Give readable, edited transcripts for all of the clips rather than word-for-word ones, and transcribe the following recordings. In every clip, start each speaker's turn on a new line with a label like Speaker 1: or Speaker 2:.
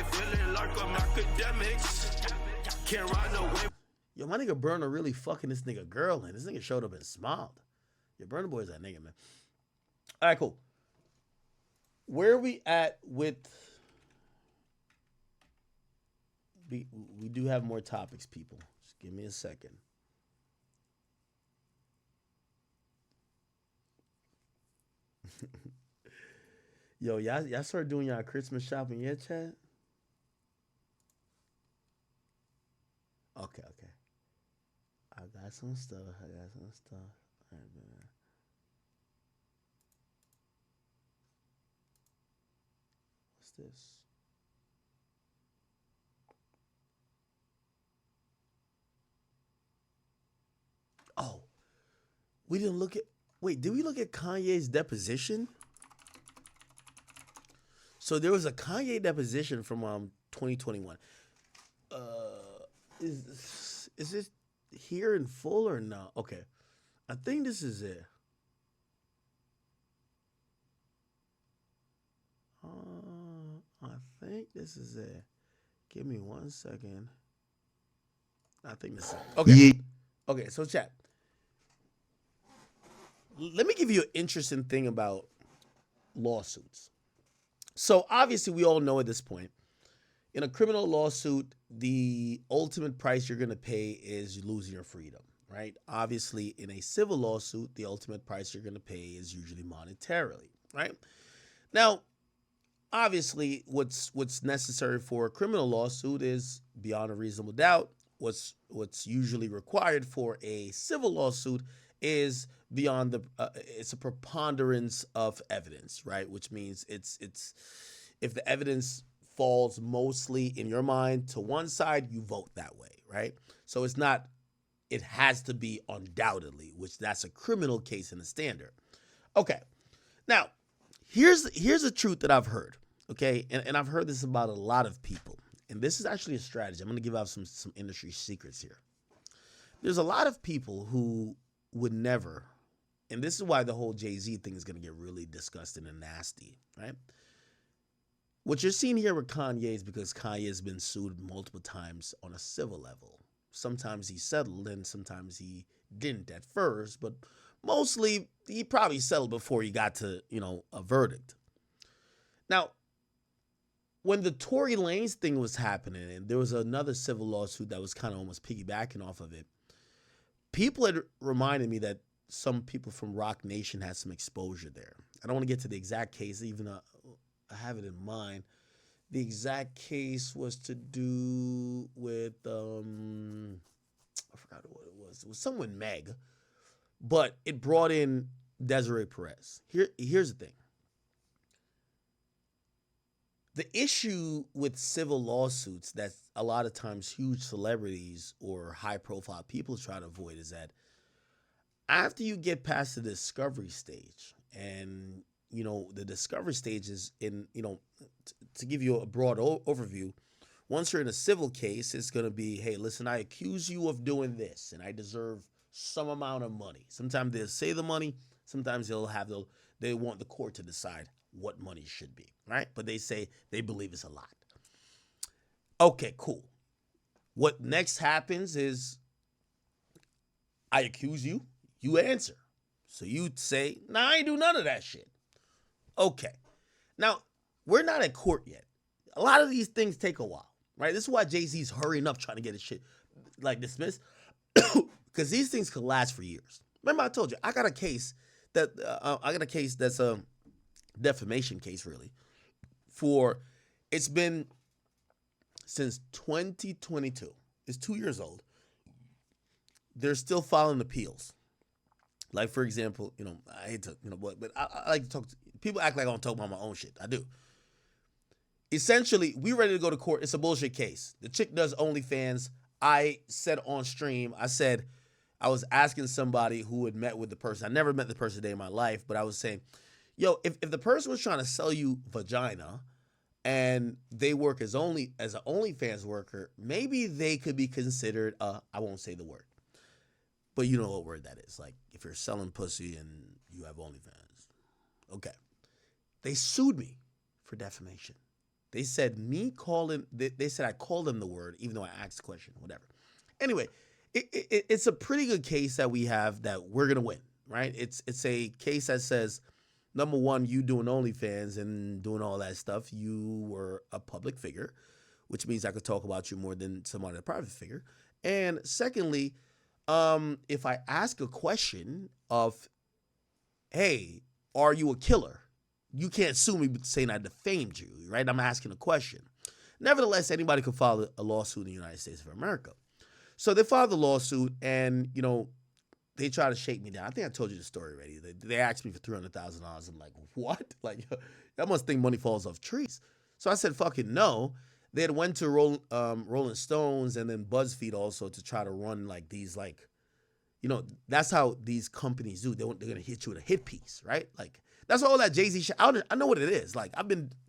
Speaker 1: feeling like I'm academics. Can't ride no wave.
Speaker 2: Yo, my nigga Burner really fucking this nigga girl, and this nigga showed up and smiled. Your Burner Boy is that nigga, man. All right, cool. Where are we at with... We do have more topics, people. Just give me a second. Yo, y'all started doing y'all Christmas shopping yet, Chad? Okay. I got some stuff. All right, man. What's this? Oh, we didn't look at... Wait, did we look at Kanye's deposition? So there was a Kanye deposition from 2021. Is this here in full or no? Okay, I think this is it. I think this is it. Give me 1 second. I think this is it. Okay.
Speaker 3: Yeah.
Speaker 2: Okay, so chat. Let me give you an interesting thing about lawsuits. So obviously we all know at this point, in a criminal lawsuit, the ultimate price you're going to pay is losing your freedom, right? Obviously, in a civil lawsuit, the ultimate price you're going to pay is usually monetarily, right? Now, obviously, what's necessary for a criminal lawsuit is beyond a reasonable doubt. What's usually required for a civil lawsuit is beyond the it's a preponderance of evidence, right? Which means it's if the evidence falls mostly in your mind to one side, you vote that way, right? So it's not, it has to be undoubtedly, which that's a criminal case in the standard. Okay, now here's a truth that I've heard, okay, and I've heard this about a lot of people, and this is actually a strategy. I'm going to give out some industry secrets here. There's a lot of people who would never, and this is why the whole Jay-Z thing is going to get really disgusting and nasty, right? What you're seeing here with Kanye is because Kanye has been sued multiple times on a civil level. Sometimes he settled and sometimes he didn't at first, but mostly he probably settled before he got to, a verdict. Now, when the Tory Lanez thing was happening and there was another civil lawsuit that was kind of almost piggybacking off of it, people had reminded me that some people from Rock Nation had some exposure there. I don't want to get to the exact case, even though I have it in mind. The exact case was to do with, I forgot what it was. It was someone Meg, but it brought in Desiree Perez. Here's the thing. The issue with civil lawsuits that a lot of times huge celebrities or high-profile people try to avoid is that after you get past the discovery stage, and the discovery stage is in, to give you a broad overview, once you're in a civil case, it's going to be, hey, listen, I accuse you of doing this, and I deserve some amount of money. Sometimes they'll say the money. Sometimes they want the court to decide what money should be, right? But they say they believe it's a lot. Okay, cool. What next happens is I accuse you, you answer. So you say, nah, I ain't do none of that shit. Okay. Now, we're not at court yet. A lot of these things take a while, right? This is why Jay-Z's hurrying up trying to get his shit dismissed, because these things could last for years. Remember I told you, I got a case that's a defamation case, really, it's been since 2022. It's 2 years old. They're still filing appeals. Like, for example, I hate to, but I like to talk to people. Act like I don't talk about my own shit. I do. Essentially, we ready to go to court. It's a bullshit case. The chick does OnlyFans. I said on stream, I was asking somebody who had met with the person. I never met the person a day in my life, but I was saying, yo, if the person was trying to sell you vagina and they work as an OnlyFans worker, maybe they could be considered, I won't say the word, but you know what word that is. Like, if you're selling pussy and you have OnlyFans. Okay. They sued me for defamation. They said they said I called them the word, even though I asked the question, whatever. Anyway, it's a pretty good case that we have that we're going to win, right? It's a case that says, number one, you doing OnlyFans and doing all that stuff, you were a public figure, which means I could talk about you more than somebody a private figure. And secondly, if I ask a question of, hey, are you a killer? You can't sue me saying I defamed you, right? I'm asking a question. Nevertheless, anybody could file a lawsuit in the United States of America. So they filed the lawsuit, and, they try to shake me down. I think I told you the story already. They asked me for $300,000. I'm like, what? Like, I must think money falls off trees. So I said, fucking no. They had went to Rolling Stones and then BuzzFeed also to try to run like these, like, that's how these companies do. They're going to hit you with a hit piece, right? Like, that's all that Jay-Z shit. I know what it is. Like,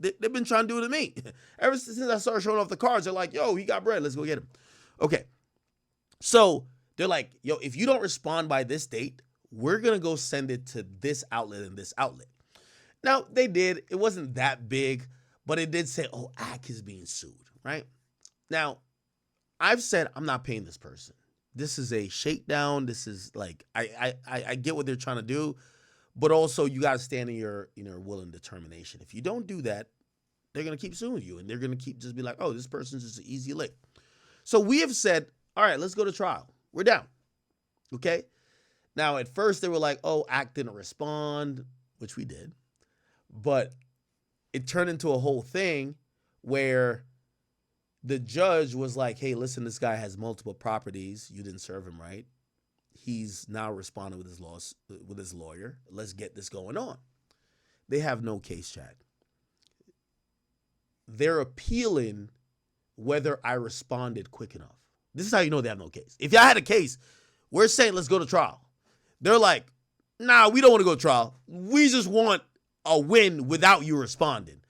Speaker 2: they've been trying to do it to me. Ever since I started showing off the cards, they're like, yo, he got bread. Let's go get him. Okay. So they're like, yo, if you don't respond by this date, we're going to go send it to this outlet and this outlet. Now, they did. It wasn't that big, but it did say, oh, ACK is being sued, right? Now, I've said I'm not paying this person. This is a shakedown. This is like, I get what they're trying to do, but also you got to stand in your will and determination. If you don't do that, they're going to keep suing you, and they're going to keep just be like, oh, this person's just an easy lick. So we have said, all right, let's go to trial. We're down. Okay? Now, at first they were like, oh, ACT didn't respond, which we did. But it turned into a whole thing where the judge was like, hey, listen, this guy has multiple properties. You didn't serve him right. He's now responding with his lawyer. Let's get this going on. They have no case, Chad. They're appealing whether I responded quick enough. This is how you know they have no case. If y'all had a case, we're saying let's go to trial. They're like, nah, we don't want to go to trial. We just want a win without you responding.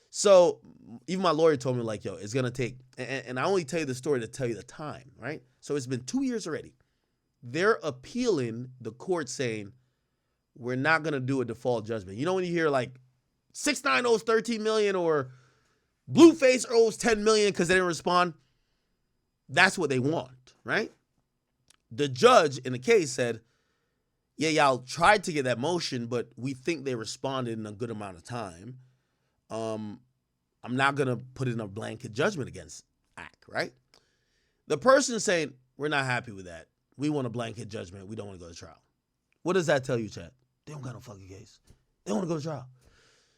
Speaker 2: So even my lawyer told me, like, yo, it's going to take, and I only tell you the story to tell you the time, right? So it's been 2 years already. They're appealing the court saying, we're not going to do a default judgment. You know when you hear like 6ix9ine owes $13 million or Blueface owes $10 million because they didn't respond? That's what they want, right? The judge in the case said, yeah, y'all tried to get that motion, but we think they responded in a good amount of time. I'm not going to put in a blanket judgment against ACK, right? The person saying, we're not happy with that. We want a blanket judgment. We don't want to go to trial. What does that tell you, Chad? They don't got no fucking case. They want to go to trial.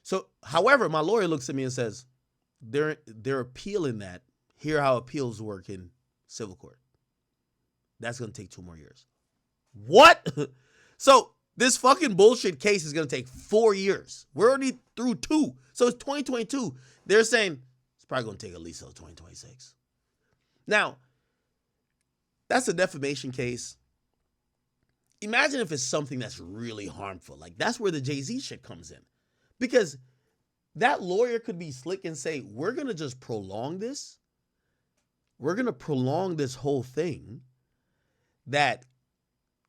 Speaker 2: So, however, my lawyer looks at me and says, they're appealing that. Hear how appeals work in civil court. That's going to take 2 more years. What? So this fucking bullshit case is going to take 4 years. We're already through 2. So it's 2022. They're saying it's probably going to take at least till 2026. Now, that's a defamation case. Imagine if it's something that's really harmful. Like, that's where the Jay-Z shit comes in. Because that lawyer could be slick and say, we're going to just prolong this. We're going to prolong this whole thing that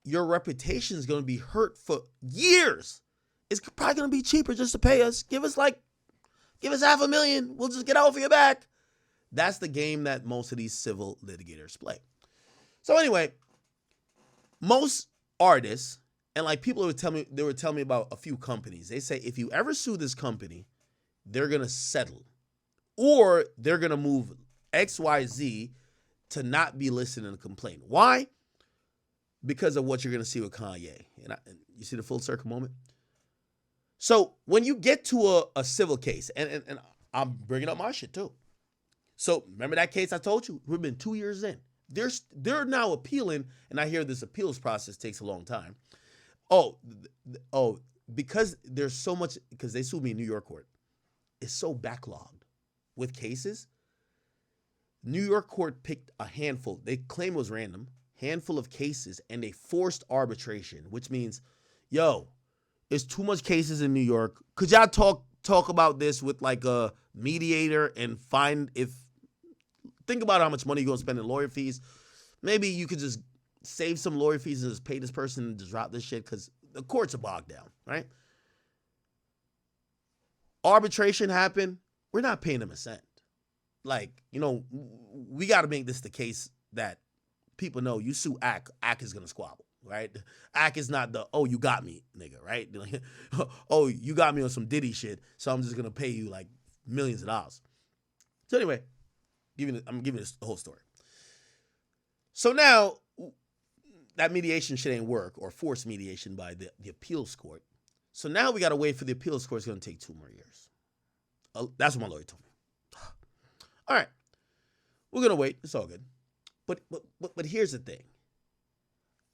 Speaker 2: your reputation is going to be hurt for years. It's probably going to be cheaper just to pay us. Give us $500,000. We'll just get out for your back. That's the game that most of these civil litigators play. So anyway, most artists and like people were telling me about a few companies. They say if you ever sue this company, they're going to settle or they're going to move XYZ to not be listed in a complaint. Why? Because of what you're going to see with Kanye. And you see the full circle moment? So when you get to a civil case, and I'm bringing up my shit too. So remember that case I told you? We've been 2 years in. They're now appealing, and I hear this appeals process takes a long time. Because there's so much, because they sued me in New York court. It's so backlogged with cases. New York court picked a handful. They claim it was random. Handful of cases, and they forced arbitration, which means, yo, it's too much cases in New York. Could y'all talk about this with like a mediator and think about how much money you're going to spend in lawyer fees. Maybe you could just save some lawyer fees and just pay this person and just drop this shit because the courts are bogged down, right? Arbitration happened. we're not paying them a cent. Like, you know, we got to make this the case that people know you sue Ak is going to squabble, right? Ak is not the, oh, you got me, nigga, right? Oh, you got me on some Diddy shit, so I'm just going to pay you like millions of dollars. So anyway, I'm giving this the whole story. So now, that mediation shit ain't work, or forced mediation by the appeals court. So now we got to wait for the appeals court. It's going to take 2 more years. That's what my lawyer told me. All right. We're going to wait. It's all good. But here's the thing.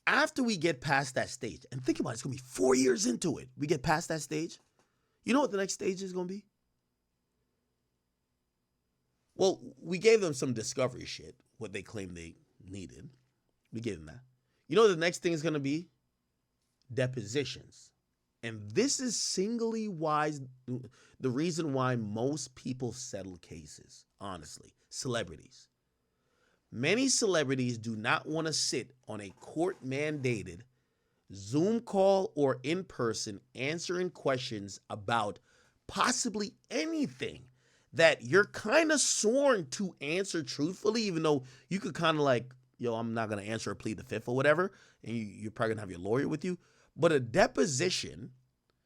Speaker 2: After we get past that stage, and think about it, it's going to be 4 years into it. We get past that stage. You know what the next stage is going to be? Well, we gave them some discovery shit, what they claimed they needed. We gave them that. You know what the next thing is going to be? Depositions. And this is singly wise, the reason why most people settle cases, honestly, celebrities. Many celebrities do not want to sit on a court-mandated Zoom call or in person answering questions about possibly anything that you're kind of sworn to answer truthfully, even though you could kind of like, yo, I'm not going to answer or plead the fifth or whatever, and you're probably going to have your lawyer with you. But a deposition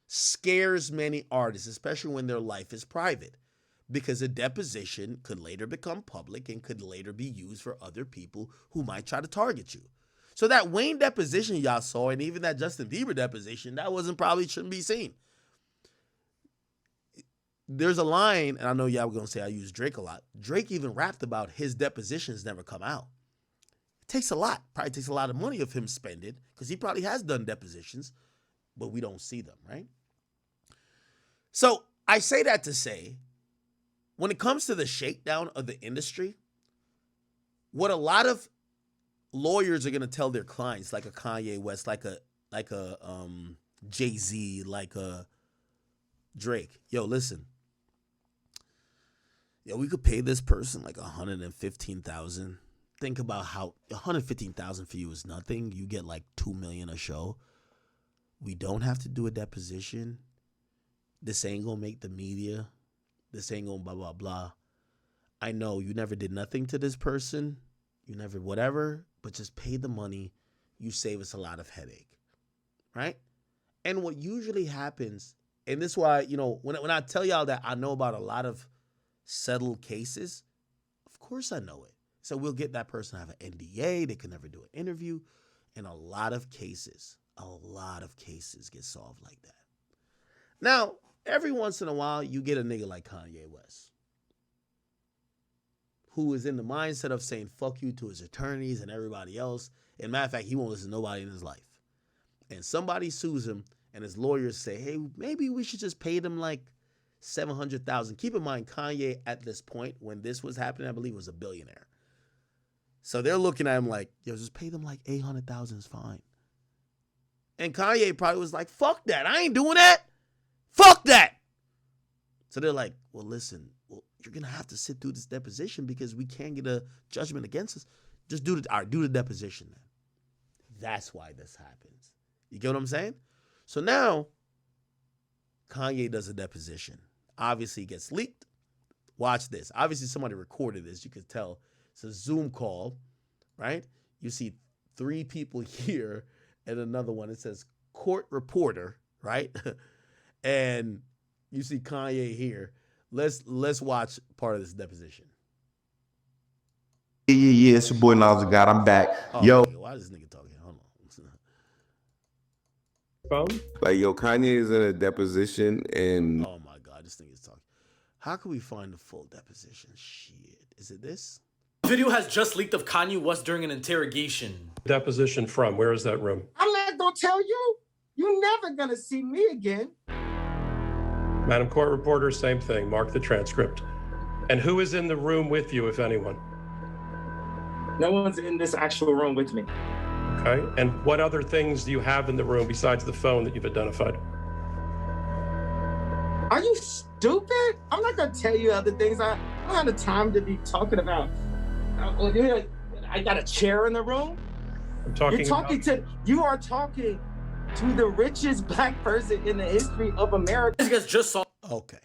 Speaker 2: scares many artists, especially when their life is private, because a deposition could later become public and could later be used for other people who might try to target you. So that Wayne deposition y'all saw, and even that Justin Bieber deposition, that shouldn't be seen. There's a line, and I know y'all were going to say I use Drake a lot. Drake even rapped about his depositions never come out. It takes a lot. Probably takes a lot of money of him spend it, because he probably has done depositions, but we don't see them, right? So I say that to say, when it comes to the shakedown of the industry, what a lot of lawyers are going to tell their clients, like a Kanye West, like a Jay-Z, like a Drake, yo, listen, yo, we could pay this person like $115,000. Think about how $115,000 for you is nothing. You get like $2 million a show. We don't have to do a deposition. This ain't gonna make the media. This ain't gonna blah, blah, blah. I know you never did nothing to this person. You never whatever, but just pay the money. You save us a lot of headache, right? And what usually happens, and this is why, you know, when I tell y'all that I know about a lot of settled cases, of course I know it. So we'll get that person to have an NDA. They can never do an interview. And a lot of cases get solved like that. Now, every once in a while, you get a nigga like Kanye West, who is in the mindset of saying fuck you to his attorneys and everybody else. And matter of fact, he won't listen to nobody in his life. And somebody sues him, and his lawyers say, hey, maybe we should just pay them like $700,000. Keep in mind, Kanye at this point, when this was happening, I believe was a billionaire. So they're looking at him like, yo, just pay them like $800,000 is fine. And Kanye probably was like, fuck that. I ain't doing that. Fuck that. So they're like, well, listen, you're going to have to sit through this deposition because we can't get a judgment against us. Just do the deposition then. That's why this happens. You get what I'm saying? So now, Kanye does a deposition. Obviously, it gets leaked. Watch this. Obviously, somebody recorded this. You could tell. It's a Zoom call, right? You see 3 people here and another one. It says court reporter, right? And you see Kanye here. Let's watch part of this deposition.
Speaker 3: Yeah. It's your boy Nas the God. I'm back.
Speaker 2: Oh,
Speaker 3: yo,
Speaker 2: nigga, why is this nigga talking? Hold on.
Speaker 4: Phone?
Speaker 3: like yo, Kanye is in a deposition, and
Speaker 2: Oh my God, this thing is talking. How can we find the full deposition? Shit, is it this?
Speaker 5: Video has just leaked of Kanye West during an interrogation.
Speaker 4: Deposition from? Where is that room?
Speaker 6: I'm not gonna tell you. You're never gonna see me again.
Speaker 4: Madam Court Reporter, same thing. Mark the transcript. And who is in the room with you, if anyone?
Speaker 6: No one's in this actual room with me.
Speaker 4: Okay. And what other things do you have in the room besides the phone that you've identified?
Speaker 6: Are you stupid? I'm not gonna tell you other things. I don't have the time to be talking about. I got a chair in the room. You are talking to the richest black person in the history of America.
Speaker 5: You guys just saw.
Speaker 2: Okay.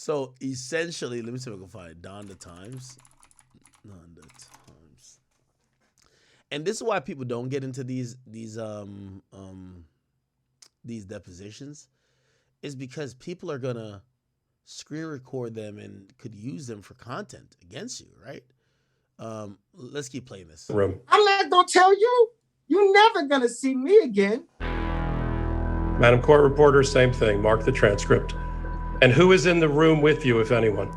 Speaker 2: So essentially, let me see if I can find it. Donda Times. And this is why people don't get into these depositions, is because people are gonna screen record them and could use them for content against you, right? Let's keep playing this.
Speaker 4: Room.
Speaker 6: I'm not gonna tell you. You're never gonna see me again.
Speaker 4: Madam Court Reporter, same thing. Mark the transcript. And who is in the room with you, if anyone?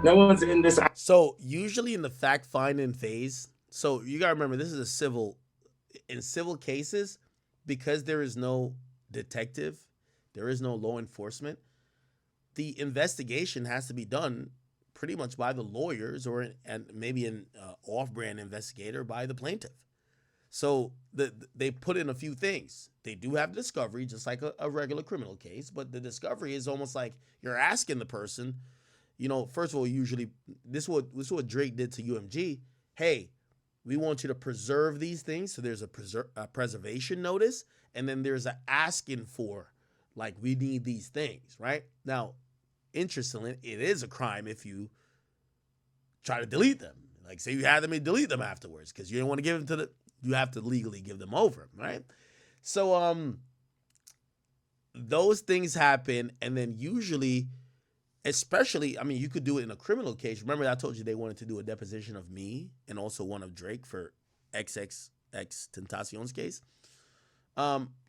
Speaker 6: No one's in this.
Speaker 2: So usually in the fact-finding phase, so you gotta remember this is a civil. In civil cases, because there is no detective, there is no law enforcement, the investigation has to be done pretty much by the lawyers and maybe an off-brand investigator by the plaintiff. So they put in a few things. They do have discovery, just like a regular criminal case, but the discovery is almost like you're asking the person, you know, first of all, usually this is what Drake did to UMG. Hey, we want you to preserve these things. So there's a preservation notice, and then there's a asking for, like, we need these things, right? Now, interestingly, it is a crime if you try to delete them. Like, say you had them and delete them afterwards because you don't want to give them you have to legally give them over, right? So those things happen, and then usually, especially, I mean, you could do it in a criminal case. Remember I told you they wanted to do a deposition of me and also one of Drake for XXXTentacion's case.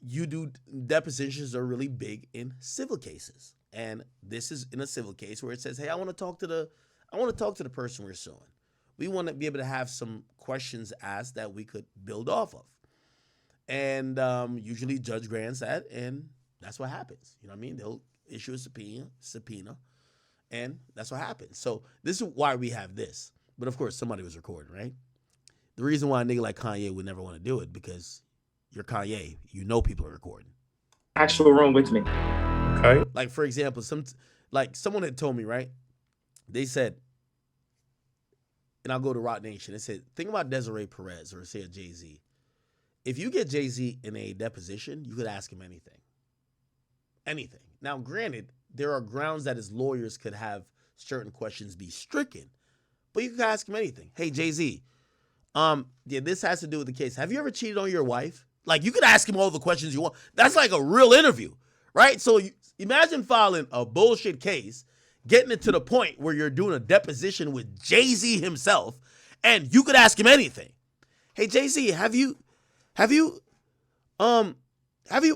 Speaker 2: You do depositions are really big in civil cases. And this is in a civil case where it says, hey, I want to talk to the person we're suing. We want to be able to have some questions asked that we could build off of. And usually judge grants that, and that's what happens. You know what I mean? They'll issue a subpoena, and that's what happens. So this is why we have this. But of course, somebody was recording, right? The reason why a nigga like Kanye would never want to do it, because you're Kanye. You know people are recording.
Speaker 6: Actual room with me.
Speaker 4: Okay.
Speaker 2: Like, for example, someone had told me, right? They said, and I'll go to Rock Nation. They said, think about Desiree Perez or say a Jay-Z. If you get Jay-Z in a deposition, you could ask him anything. Anything. Now, granted, there are grounds that his lawyers could have certain questions be stricken, but you could ask him anything. Hey, Jay-Z, this has to do with the case. Have you ever cheated on your wife? Like, you could ask him all the questions you want. That's like a real interview, right? So imagine filing a bullshit case, getting it to the point where you're doing a deposition with Jay-Z himself, and you could ask him anything. Hey, Jay-Z, have you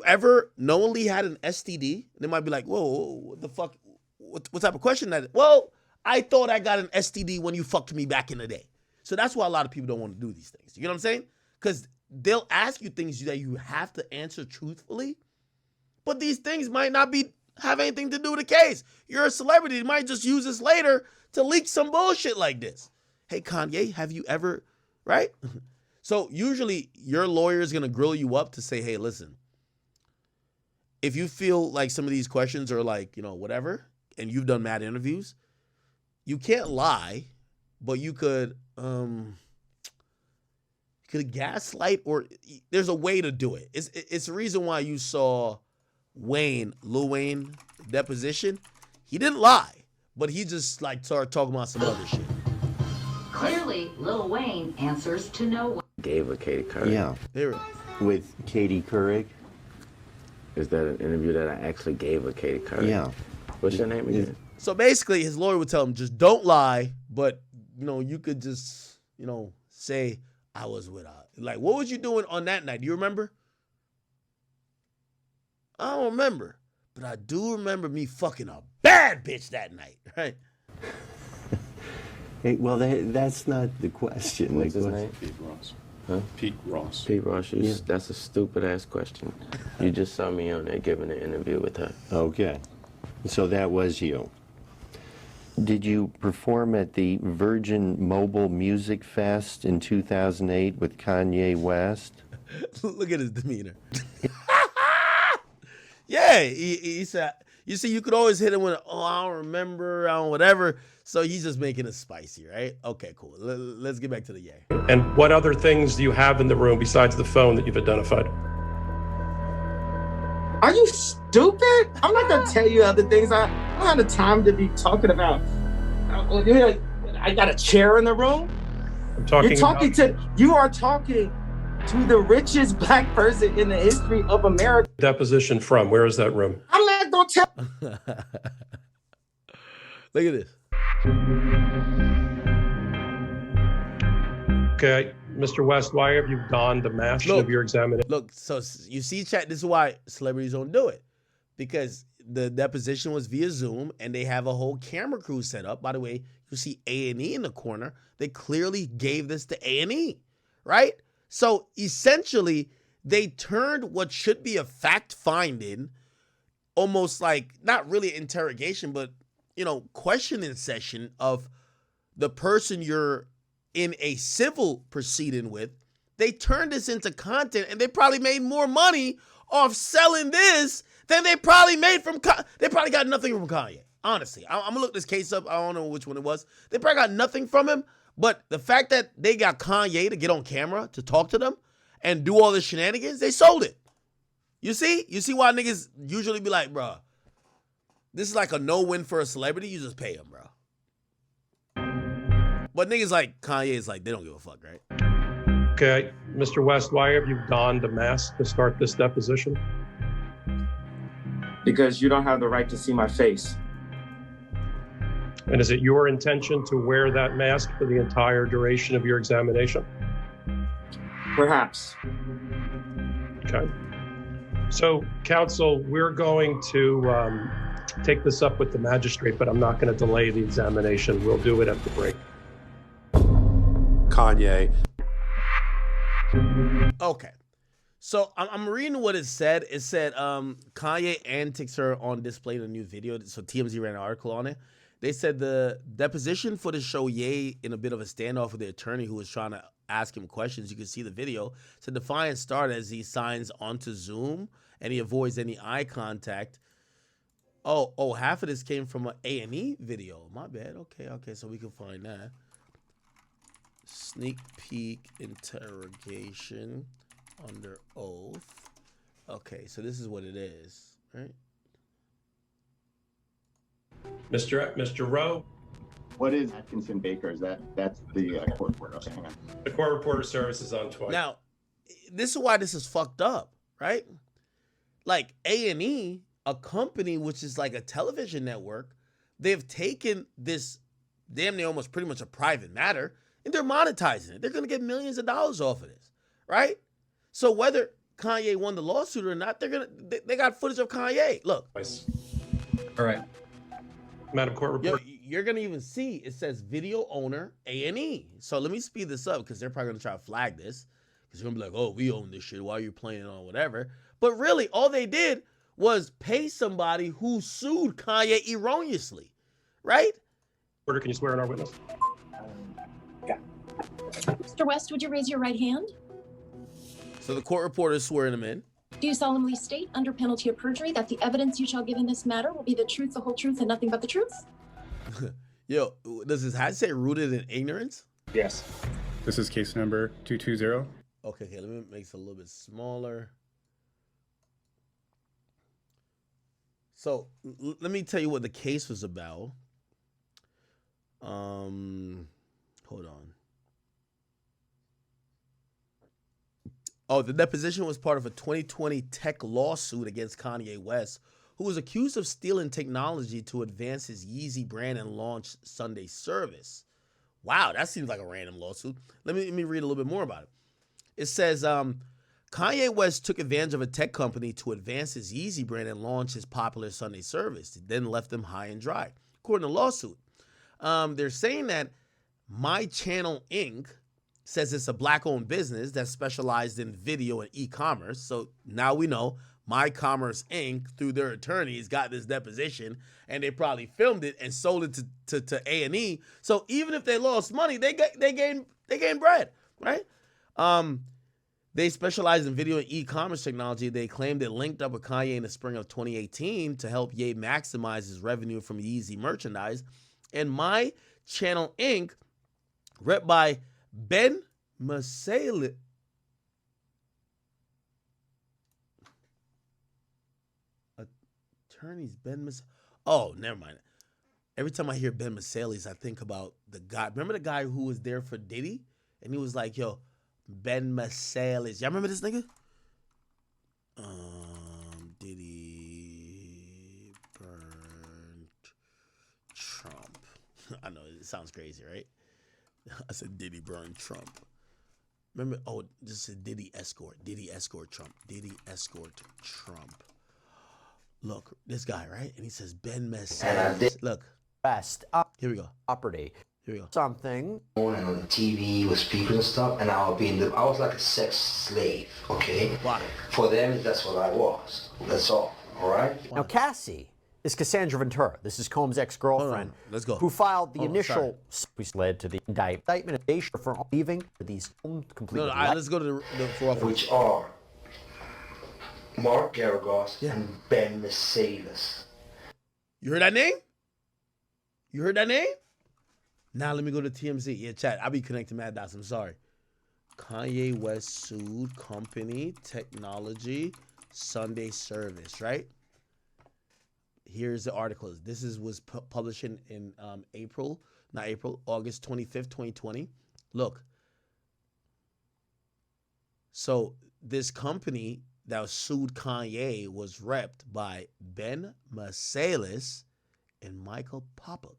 Speaker 2: ever knowingly had an STD? They might be like, whoa, what the fuck? What type of question that is? Well, I thought I got an STD when you fucked me back in the day. So that's why a lot of people don't want to do these things. You know what I'm saying? Because they'll ask you things that you have to answer truthfully, but these things might not have anything to do with the case. You're a celebrity. You might just use this later to leak some bullshit like this. Hey, Kanye, have you ever, right? So usually your lawyer is going to grill you up to say, hey, listen, if you feel like some of these questions are like, you know, whatever, and you've done mad interviews, you can't lie, but you could gaslight, or there's a way to do it. It's the reason why you saw Lil Wayne deposition. He didn't lie, but he just like started talking about some other shit.
Speaker 7: Clearly, Lil Wayne answers to no one.
Speaker 8: Gave a Katie Couric.
Speaker 9: Yeah. With Katie Couric.
Speaker 8: Is that an interview that I actually gave a Katie Couric?
Speaker 9: Yeah.
Speaker 8: What's your name again?
Speaker 2: So basically, his lawyer would tell him, just don't lie, but, you know, you could just, you know, say, I was with her. Like, what was you doing on that night? Do you remember? I don't remember, but I do remember me fucking a bad bitch that night, right?
Speaker 9: Hey, well, that's not the question.
Speaker 8: What's his name?
Speaker 10: Pete Ross.
Speaker 8: Huh?
Speaker 10: Pete Ross.
Speaker 8: Pete Ross, that's a stupid-ass question. You just saw me on there giving an interview with her.
Speaker 9: Okay. So that was you. Did you perform at the Virgin Mobile Music Fest in 2008 with Kanye West?
Speaker 2: Look at his demeanor. Yeah, he said, you see, you could always hit him with, I don't remember, I don't whatever. So he's just making it spicy, right? Okay, cool. Let's get back to the yay.
Speaker 4: And what other things do you have in the room besides the phone that you've identified?
Speaker 6: Are you stupid? I'm not gonna tell you other things. I don't have the time to be talking about. I got a chair in the room. You are talking to the richest black person in the history of America.
Speaker 4: Deposition from, where is that room?
Speaker 6: I'm not gonna tell.
Speaker 2: Look at this.
Speaker 4: Okay, Mr. West, why have you donned the mask of your examination?
Speaker 2: Look, so you see, chat, this is why celebrities don't do it. Because the deposition was via Zoom, and they have a whole camera crew set up. By the way, you see A&E in the corner. They clearly gave this to A&E, right? So essentially, they turned what should be a fact-finding, almost like, not really interrogation, but, you know, questioning session of the person you're in a civil proceeding with. They turned this into content, and they probably made more money off selling this than they probably made from, they probably got nothing from Kanye. Honestly, I'm gonna look this case up. I don't know which one it was. They probably got nothing from him, but the fact that they got Kanye to get on camera to talk to them and do all the shenanigans, they sold it. You see why niggas usually be like, bro, this is like a no-win for a celebrity. You just pay him, bro. But niggas like Kanye is like, they don't give a fuck, right?
Speaker 4: Okay, Mr. West, why have you donned a mask to start this deposition?
Speaker 6: Because you don't have the right to see my face.
Speaker 4: And is it your intention to wear that mask for the entire duration of your examination?
Speaker 6: Perhaps.
Speaker 4: Okay. So, counsel, we're going to take this up with the magistrate, but I'm not going to delay the examination. We'll do it at the break.
Speaker 10: Kanye.
Speaker 2: Okay. So I'm reading what it said. It said Kanye antics are on display in a new video. So TMZ ran an article on it. They said the deposition footage show Ye in a bit of a standoff with the attorney who was trying to ask him questions. You can see the video. So defiance started as he signs onto Zoom and he avoids any eye contact. Oh, half of this came from an A&E video. My bad. Okay, so we can find that. Sneak peek interrogation under oath. Okay, so this is what it is, right?
Speaker 4: Mr. Rowe.
Speaker 11: What is Atkinson Baker? That's the court reporter? Okay, hang on.
Speaker 4: The court reporter service is on twice.
Speaker 2: Now, this is why this is fucked up, right? Like A&E, a company which is like a television network, they've taken this damn near almost pretty much a private matter and they're monetizing it. They're going to get millions of dollars off of this, right? So whether Kanye won the lawsuit or not, they got footage of Kanye. Look.
Speaker 4: All right. Madam Court Reporter.
Speaker 2: You're going to even see it says video owner A&E. So let me speed this up because they're probably going to try to flag this. Because they're going to be like, oh, we own this shit. Why are you playing it on whatever? But really, all they did was pay somebody who sued Kanye erroneously, right?
Speaker 4: Reporter, can you swear on our witness?
Speaker 12: Mr. West, would you raise your right hand?
Speaker 2: So the court reporter is swearing him in.
Speaker 12: Do you solemnly state, under penalty of perjury, that the evidence you shall give in this matter will be the truth, the whole truth, and nothing but the truth?
Speaker 2: Yo, does his hat say rooted in ignorance?
Speaker 13: Yes. This is case number 220.
Speaker 2: Okay, let me make this a little bit smaller. So let me tell you what the case was about. Hold on. Oh, the deposition was part of a 2020 tech lawsuit against Kanye West, who was accused of stealing technology to advance his Yeezy brand and launch Sunday service. Wow, that seems like a random lawsuit. Let me read a little bit more about it. It says, Kanye West took advantage of a tech company to advance his Yeezy brand and launch his popular Sunday service. It then left them high and dry, according to the lawsuit. They're saying that My Channel Inc. says it's a black-owned business that specialized in video and e-commerce. So now we know My Commerce Inc. through their attorneys got this deposition, and they probably filmed it and sold it to A&E. So even if they lost money, they gained bread, right? They specialize in video and e-commerce technology. They claimed it linked up with Kanye in the spring of 2018 to help Ye maximize his revenue from Yeezy merchandise. And My Channel Inc., rep by Ben Masale. 'Cause attorneys, Ben Mas. Oh, never mind. Every time I hear Ben Masalis, I think about the guy. Remember the guy who was there for Diddy? And he was like, yo, Ben Masalis. Y'all remember this nigga? Diddy burned Trump. I know, it sounds crazy, right? I said Diddy burned Trump. Remember, just said Diddy escort Trump. Diddy escort Trump. Look, this guy, right? And he says Ben Masalis. Look.
Speaker 10: West.
Speaker 2: Here we go.
Speaker 10: Property.
Speaker 2: Here we go.
Speaker 10: Something.
Speaker 14: And on the TV with speakers and stuff, and I was like a sex slave, okay?
Speaker 2: Why?
Speaker 14: For them, that's what I was. That's all right?
Speaker 10: Now, Cassie is Cassandra Ventura. This is Combs' ex-girlfriend.
Speaker 2: Let's go.
Speaker 10: Who filed the initial, which led to the indictment of Dacia for leaving these completely.
Speaker 2: No, let's go to the
Speaker 14: which are Mark Garagos and Ben Masalis.
Speaker 2: You heard that name? You heard that name? Now let me go to TMZ. Yeah, chat. I'll be connecting mad dots. I'm sorry. Kanye West sued company technology Sunday service, right? Here's the article. This was published in August 25th, 2020. Look. So this company that sued Kanye was repped by Ben Masalis and Michael Popuk.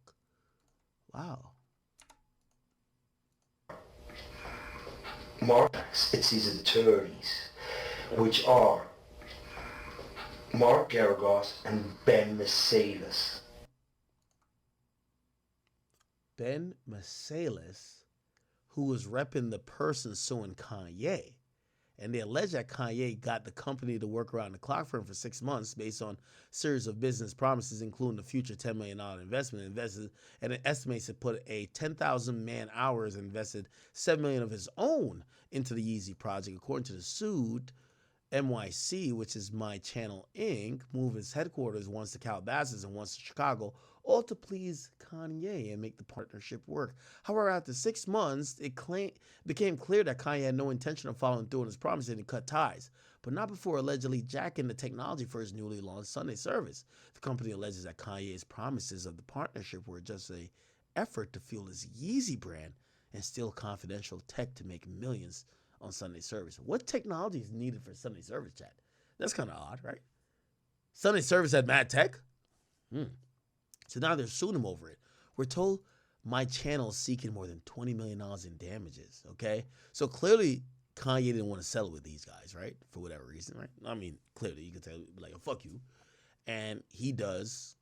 Speaker 2: Wow.
Speaker 14: It's his attorneys, which are Mark Garagos and Ben Masalis.
Speaker 2: Ben Masalis, who was repping the person suing Kanye. And they allege that Kanye got the company to work around the clock for him for 6 months based on a series of business promises, including the future $10 million investment invested, and it estimates to put a 10,000 man hours and invested $7 million of his own into the Yeezy project. According to the suit, MYC, which is My Channel Inc., moved its headquarters once to Calabasas and once to Chicago, all to please Kanye and make the partnership work. However, after 6 months, it became clear that Kanye had no intention of following through on his promises and cut ties, but not before allegedly jacking the technology for his newly launched Sunday service. The company alleges that Kanye's promises of the partnership were just an effort to fuel his Yeezy brand and steal confidential tech to make millions on Sunday service. What technology is needed for Sunday service, chat? That's kind of odd, right? Sunday service had mad tech? So now they're suing him over it. We're told My Channel is seeking more than $20 million in damages, okay? So clearly, Kanye didn't want to settle with these guys, right? For whatever reason, right? I mean, clearly, you could tell, like, oh, fuck you. And he does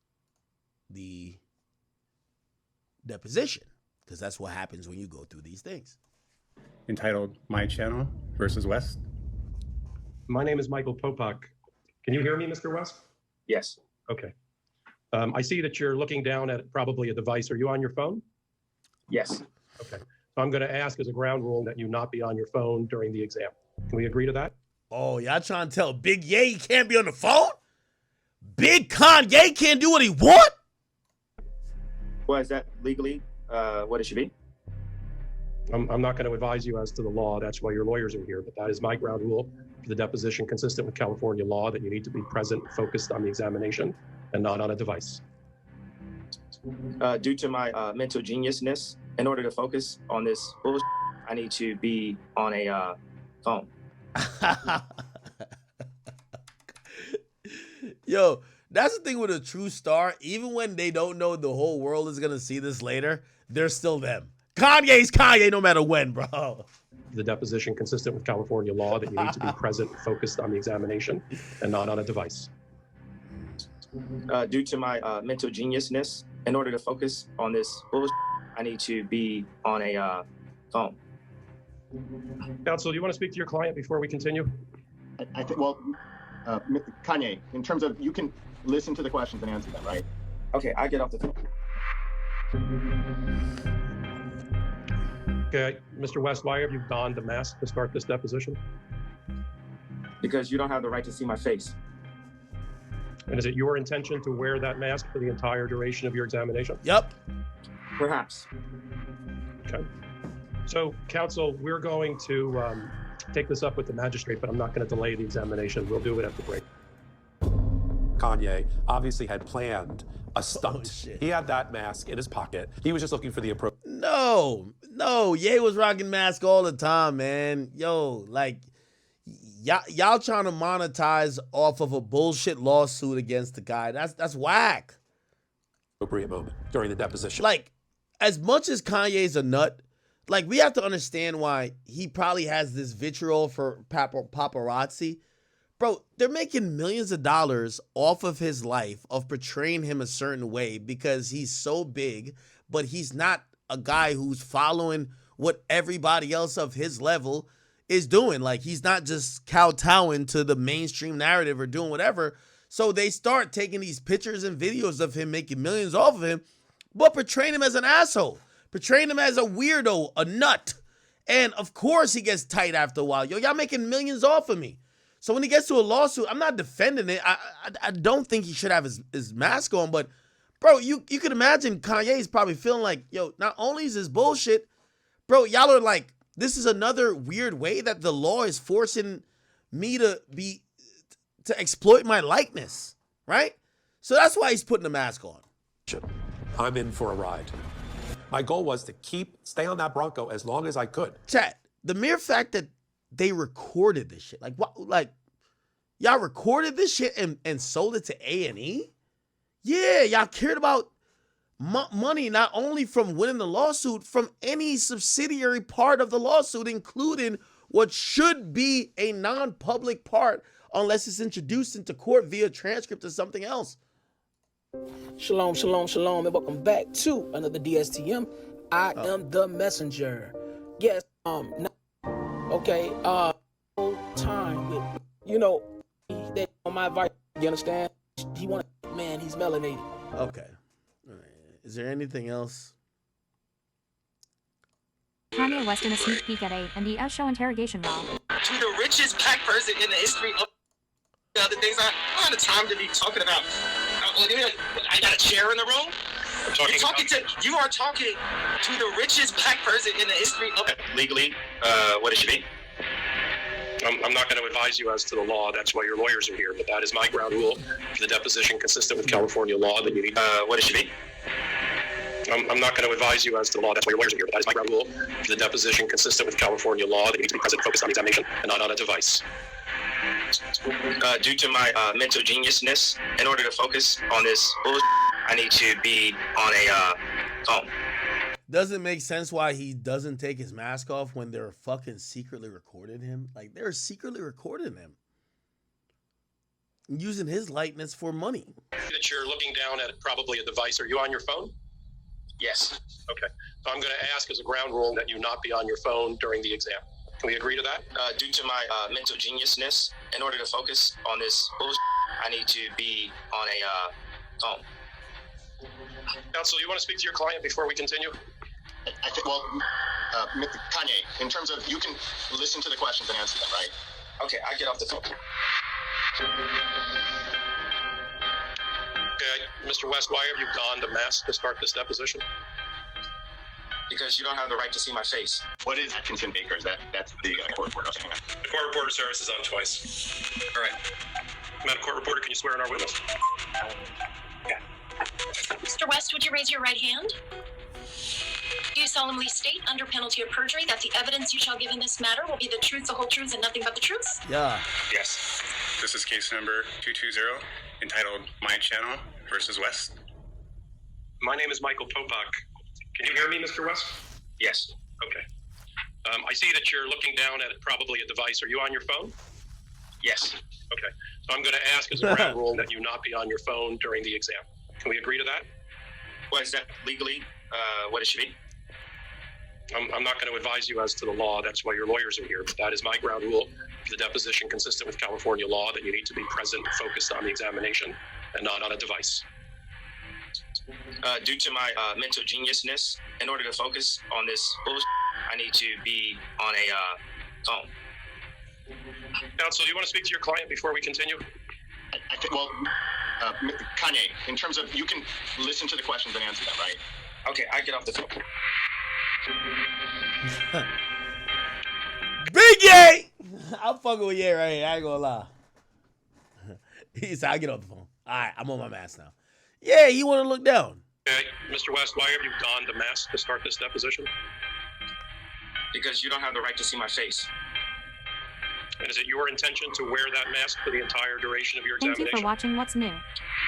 Speaker 2: the deposition, because that's what happens when you go through these things.
Speaker 13: Entitled My Channel versus West.
Speaker 4: My name is Michael Popuk. Can you hear me, Mr. West?
Speaker 11: Yes.
Speaker 4: Okay. I see that you're looking down at probably a device. Are you on your phone?
Speaker 11: Yes.
Speaker 4: Okay. So I'm going to ask as a ground rule that you not be on your phone during the exam. Can we agree to that?
Speaker 2: Oh, y'all trying to tell Big Ye he can't be on the phone? Big Kanye can't do what he want?
Speaker 11: Well, is that legally what it should be?
Speaker 4: I'm not going to advise you as to the law. That's why your lawyers are here. But that is my ground rule for the deposition, consistent with California law, that you need to be present, focused on the examination, and not on a device.
Speaker 11: Due to my mental geniusness, in order to focus on this bullshit, I need to be on a phone.
Speaker 2: Yo, that's the thing with a true star. Even when they don't know the whole world is going to see this later, they're still them. Kanye's Kanye no matter when, bro.
Speaker 4: The deposition, consistent with California law, that you need to be present, focused on the examination, and not on a device.
Speaker 11: Due to my mental geniusness, in order to focus on this bullshit, I need to be on a phone.
Speaker 4: Counsel, do you want to speak to your client before we continue?
Speaker 11: I think, well, Kanye, in terms of, you can listen to the questions and answer them, right? Okay, I get off the phone.
Speaker 4: Okay, Mr. West, why have you donned the mask to start this deposition?
Speaker 11: Because you don't have the right to see my face.
Speaker 4: And is it your intention to wear that mask for the entire duration of your examination?
Speaker 2: Yep.
Speaker 11: Perhaps.
Speaker 4: Okay. So, counsel, we're going to take this up with the magistrate, but I'm not going to delay the examination. We'll do it at the break.
Speaker 15: Kanye obviously had planned a stunt.
Speaker 2: Oh, shit.
Speaker 15: He had that mask in his pocket. He was just looking for the appropriate.
Speaker 2: No, Ye was rocking mask all the time, man. Yo, like, y'all trying to monetize off of a bullshit lawsuit against the guy. That's whack.
Speaker 15: Appropriate moment during the deposition.
Speaker 2: Like, as much as Kanye's a nut, like, we have to understand why he probably has this vitriol for paparazzi. Bro, they're making millions of dollars off of his life, of portraying him a certain way because he's so big, but he's not a guy who's following what everybody else of his level is doing. Like, he's not just kowtowing to the mainstream narrative or doing whatever. So they start taking these pictures and videos of him making millions off of him, but portraying him as an asshole, portraying him as a weirdo, a nut. And of course he gets tight after a while. Yo, y'all making millions off of me. So when he gets to a lawsuit, I'm not defending it. I don't think he should have his mask on, but bro, you can imagine Kanye's probably feeling like, yo, not only is this bullshit, bro, y'all are like, this is another weird way that the law is forcing me to exploit my likeness, right? So that's why he's putting the mask on.
Speaker 15: I'm in for a ride. My goal was to stay on that Bronco as long as I could.
Speaker 2: Chat, the mere fact that they recorded this shit, like what, like y'all recorded this shit and sold it to A&E? Yeah, y'all cared about money not only from winning the lawsuit, from any subsidiary part of the lawsuit, including what should be a non-public part unless it's introduced into court via transcript or something else.
Speaker 16: Shalom, shalom, shalom, and welcome back to another DSTM. I am the messenger. Yes, okay, time with, they on my advice, you understand? He want, man, he's melanated.
Speaker 2: Okay. Is there anything else?
Speaker 17: Kanye West in a sneak peek at A&E show interrogation round.
Speaker 6: To the richest black person in the history of the other things. I don't have the time to be talking about. I got a chair in the room. You are talking to the richest black person in the history of.
Speaker 18: Legally, what it should be. I'm not going to advise you as to the law. That's why your lawyers are here. But that is my ground rule for the deposition consistent with California law that you need. What it should be. I'm not going to advise you as to the law. That's why your lawyers are here. But that is my ground rule for the deposition consistent with California law that you need to be present, focused on the examination, and not on a device. Due to my mental geniusness, in order to focus on this bullshit, I need to be on a phone.
Speaker 2: Doesn't make sense why he doesn't take his mask off when they're fucking secretly recording him. Like, they're secretly recording him, using his likeness for money.
Speaker 18: That you're looking down at probably a device. Are you on your phone? Yes. Okay. So I'm going to ask as a ground rule that you not be on your phone during the exam. Can we agree to that? Due to my mental geniusness, in order to focus on this bullshit, I need to be on a phone. Counsel, you want to speak to your client before we continue?
Speaker 11: I think, well, Kanye, in terms of, you can listen to the questions and answer them, right?
Speaker 18: Okay, I get off the phone. Okay, Mr. West, why have you donned a mask to start this deposition?
Speaker 11: Because you don't have the right to see my face. What is Atkinson Baker's? That's the court reporter.
Speaker 18: The court reporter service is on twice. All right. Madam Court Reporter, can you swear in our witness?
Speaker 12: Yeah. Mr. West, would you raise your right hand? Do you solemnly state, under penalty of perjury, that the evidence you shall give in this matter will be the truth, the whole truth, and nothing but the truth?
Speaker 2: Yeah.
Speaker 13: Yes. This is case number 220, entitled My Channel versus West.
Speaker 18: My name is Michael Popak. Can you hear me, Mr. West?
Speaker 11: Yes.
Speaker 18: Okay. I see that you're looking down at probably a device. Are you on your phone?
Speaker 11: Yes.
Speaker 18: Okay. So I'm going to ask as a ground rule that you not be on your phone during the exam. Can we agree to that?
Speaker 11: What is that legally? What it should be?
Speaker 18: I'm not going to advise you as to the law. That's why your lawyers are here. But that is my ground rule for the deposition consistent with California law that you need to be present, focused on the examination, and not on a device.
Speaker 11: Due to my mental geniusness, in order to focus on this bullshit, I need to be on a phone.
Speaker 18: Counsel, do you want to speak to your client before we continue?
Speaker 11: I think, well, Kanye, in terms of, you can listen to the questions and answer them, right? Okay, I get off the phone.
Speaker 2: Big Ye! I'm fucking with Ye right here. I ain't gonna lie. He said, I get off the phone. All right, I'm on my mask now. Yeah, you want to look down.
Speaker 18: Okay, Mr. West, why have you donned a mask to start this deposition?
Speaker 19: Because you don't have the right to see my face.
Speaker 18: And is it your intention to wear that mask for the entire duration of your
Speaker 17: Thank
Speaker 18: examination?
Speaker 17: you for watching What's New.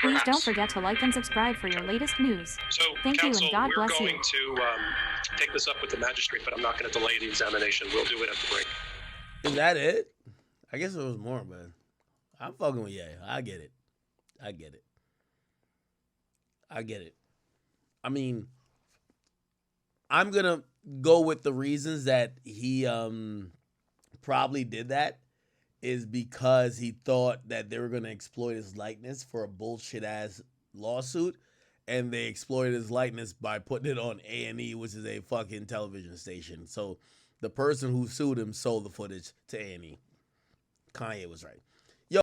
Speaker 17: Please don't forget to like and subscribe for your latest news.
Speaker 18: So,
Speaker 17: Thank you
Speaker 18: counsel,
Speaker 17: and God bless
Speaker 18: we're
Speaker 17: you.
Speaker 18: going to take this up with the magistrate, but I'm not going to delay the examination. We'll do it at the break.
Speaker 2: Is that it? I guess there was more, but I'm fucking with Ye. I get it. I get it. I get it. I mean, I'm going to go with the reasons that he probably did that is because he thought that they were going to exploit his likeness for a bullshit-ass lawsuit, and they exploited his likeness by putting it on A&E, which is a fucking television station. So the person who sued him sold the footage to A&E. Kanye was right.